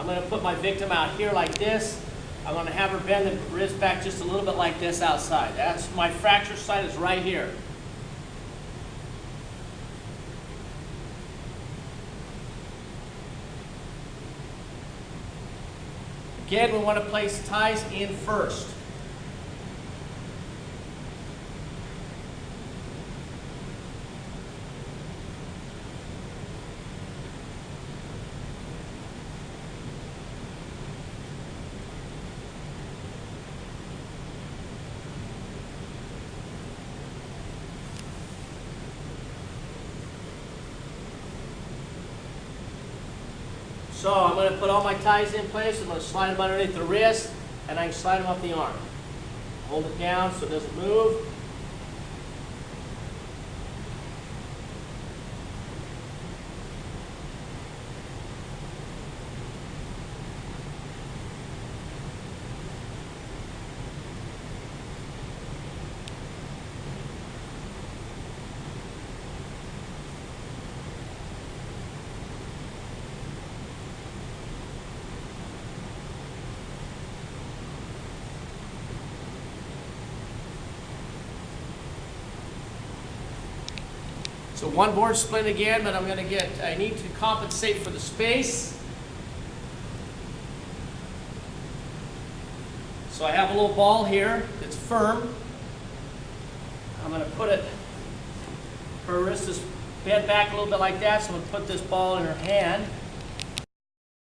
I'm going to put my victim out here like this. I'm going to have her bend the wrist back just a little bit like this outside. That's my fracture site is right here. Again, we want to place ties in first. So I'm going to put all my ties in place. I'm going to slide them underneath the wrist, and I can slide them up the arm. Hold it down so it doesn't move. So one board splint again, but I need to compensate for the space. So I have a little ball here that's firm. I'm going to put it, her wrist is bent back a little bit like that, so I'm going to put this ball in her hand. It's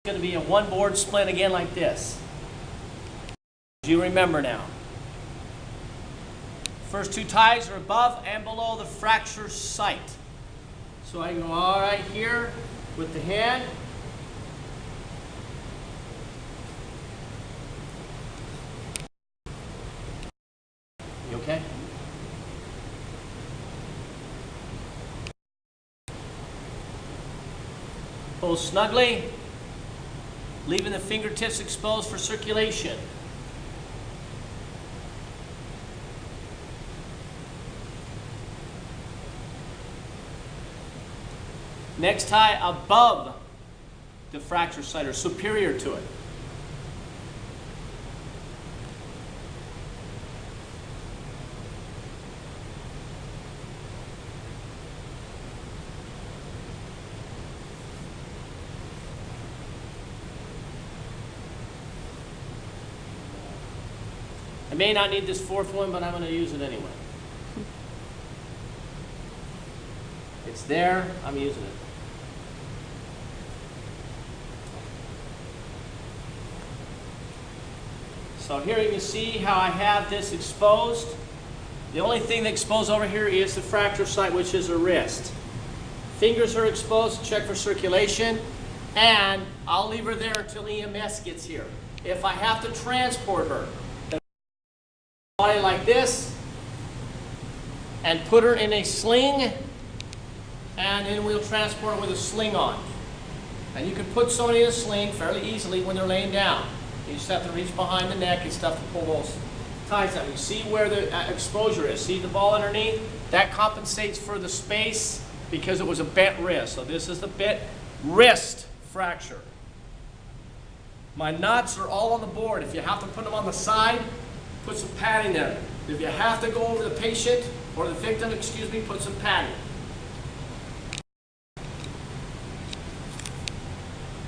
going to be a one board splint again like this. Do you remember now? First two ties are above and below the fracture site. So I go all right here with the hand. You okay? Pull snugly, leaving the fingertips exposed for circulation. Next tie above the fracture site or superior to it. I may not need this fourth one, but I'm going to use it anyway. It's there, I'm using it. So here you can see how I have this exposed. The only thing that's exposed over here is the fracture site, which is her wrist. Fingers are exposed to check for circulation, and I'll leave her there until EMS gets here. If I have to transport her, then I'll body like this and put her in a sling, and then we'll transport her with a sling on. And you can put somebody in a sling fairly easily when they're laying down. You just have to reach behind the neck and stuff to pull those ties out. You see where the exposure is. See the ball underneath? That compensates for the space because it was a bent wrist. So this is the bent wrist fracture. My nuts are all on the board. If you have to put them on the side, put some padding there. If you have to go over the patient or the victim, excuse me, put some padding.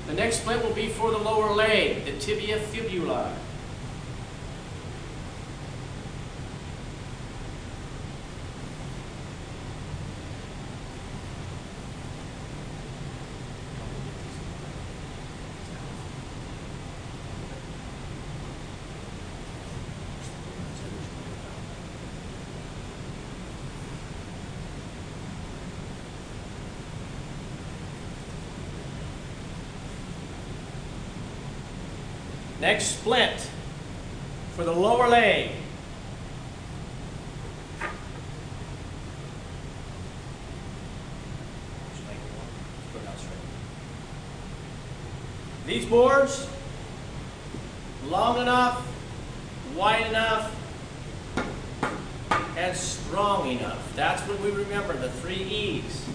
The next splint will be for the lower leg, the tibia fibula. Next splint for the lower leg. These boards, long enough, wide enough, and strong enough. That's what we remember, the 3 E's.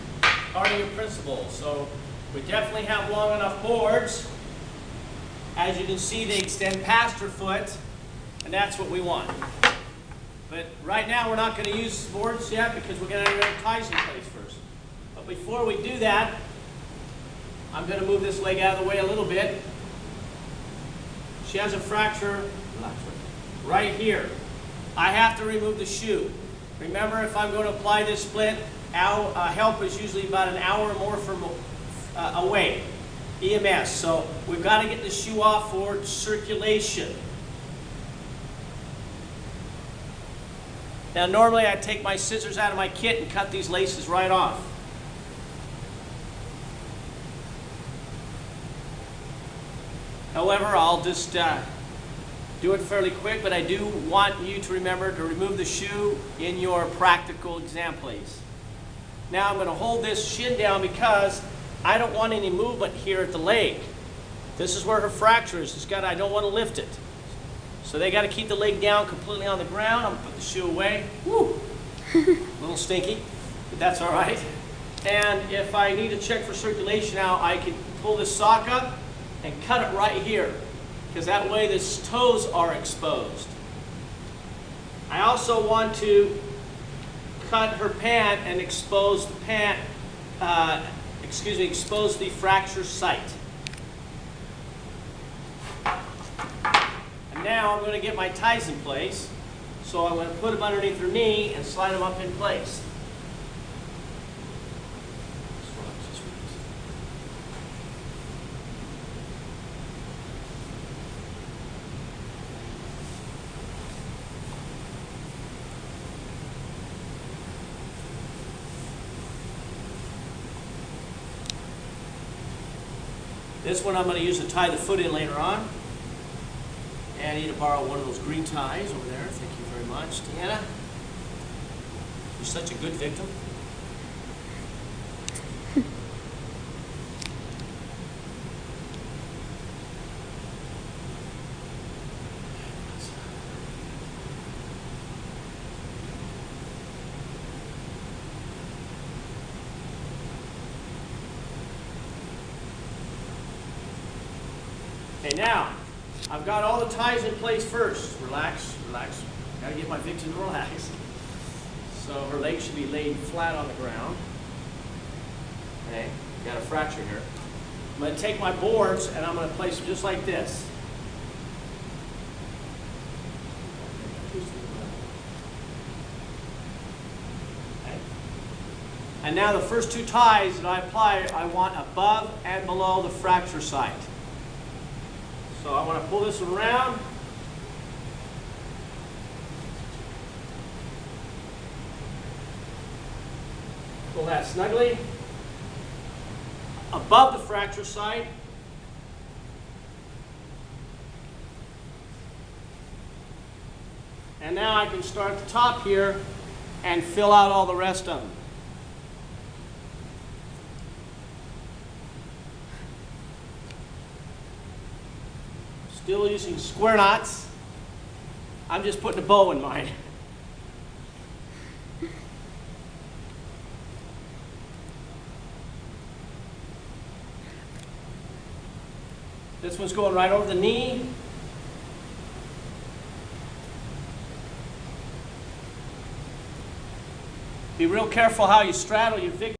Part of your principles. So we definitely have long enough boards. As you can see, they extend past her foot, and that's what we want. But right now, we're not going to use boards yet because we're going to get our ties in place first. But before we do that, I'm going to move this leg out of the way a little bit. She has a fracture right here. I have to remove the shoe. Remember, if I'm going to apply this splint, help is usually about an hour or more from away, EMS. So we've got to get the shoe off for circulation. Now normally I take my scissors out of my kit and cut these laces right off. However, I'll just do it fairly quick, but I do want you to remember to remove the shoe in your practical exam, please. Now I'm going to hold this shin down because I don't want any movement here at the leg. This is where her fracture is. I don't want to lift it. So they got to keep the leg down completely on the ground. I'm going to put the shoe away. Woo! A little stinky, but that's all right. And if I need to check for circulation now, I can pull this sock up and cut it right here, because that way the toes are exposed. I also want to cut her pant and expose the expose the fracture site. And now I'm going to get my ties in place. So I'm going to put them underneath her knee and slide them up in place. This one I'm going to use to tie the foot in later on. And I need to borrow one of those green ties over there. Thank you very much, Deanna. You're such a good victim. Okay, now, I've got all the ties in place first. Relax, relax. Gotta get my victim to relax. So her legs should be laid flat on the ground. Okay, got a fracture here. I'm gonna take my boards and I'm gonna place them just like this. Okay. And now the first two ties that I apply, I want above and below the fracture site. So I want to pull this around. Pull that snugly. Above the fracture site. And now I can start at the top here and fill out all the rest of them. Still using square knots. I'm just putting a bow in mine. This one's going right over the knee. Be real careful how you straddle your victim.